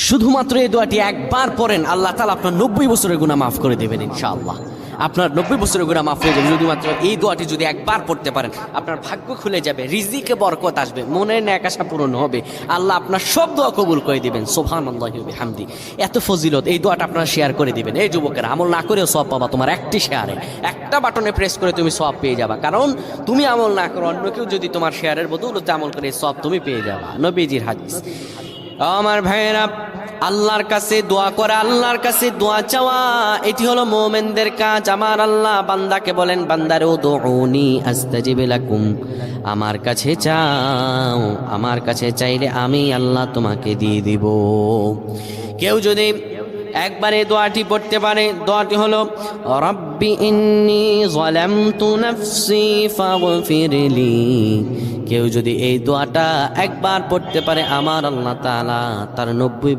শুধুমাত্র এই দোয়াটি একবার পড়েন, আল্লাহ তাআলা আপনার 90 বছরের গুনাহ মাফ করে দেবেন ইনশাআল্লাহ। আপনার 90 বছরের গুনাহ মাফ হয়ে যাবে শুধুমাত্র এই দোয়াটি যদি একবার পড়তে পারেন। আপনার ভাগ্য খুলে যাবে, রিজিকে বরকত আসবে, মনের ন্যাক আশা পূরণ হবে, আল্লাহ আপনার সব দোয়া কবুল করে দিবেন। সুবহানাল্লাহি ওয়া বিহামদি। এত ফজিলত, এই দোয়াটা আপনারা শেয়ার করে দিবেন। এই যুবকেরা, আমল না করেও সওয়াব পাবা। তোমার একটি শেয়ারে, একটা বাটনে প্রেস করে তুমি সওয়াব পেয়ে যাবা। কারণ তুমি আমল না করো, অন্য কেউ যদি তোমার শেয়ারের বদৌলতে আমল করে, সওয়াব তুমি পেয়ে যাবা। নবীজির হাদিস। আমার ভাইয়েরা, আল্লাহর কাছে দোয়া করা, আল্লাহর কাছে দোয়া চাওয়া, এটি হলো মুমিনদের কাজ। আমার আল্লাহ বান্দাকে বলেন, বান্দারে উদউনি আস্তাজিব লাকুম, আমার কাছে চাও, আমার কাছে চাইলে আমি আল্লাহ তোমাকে দিয়ে দিব। কেউ যদি একবারে দোয়াটি পড়তে পারে, দোয়াটি হলো রব্বি ইন্নী যালামতু নাফসি ফাগফিরলি। কেউ যদি এই দোয়াটা একবার পড়তে পারে, আমার আল্লাহ তাআলা তার 90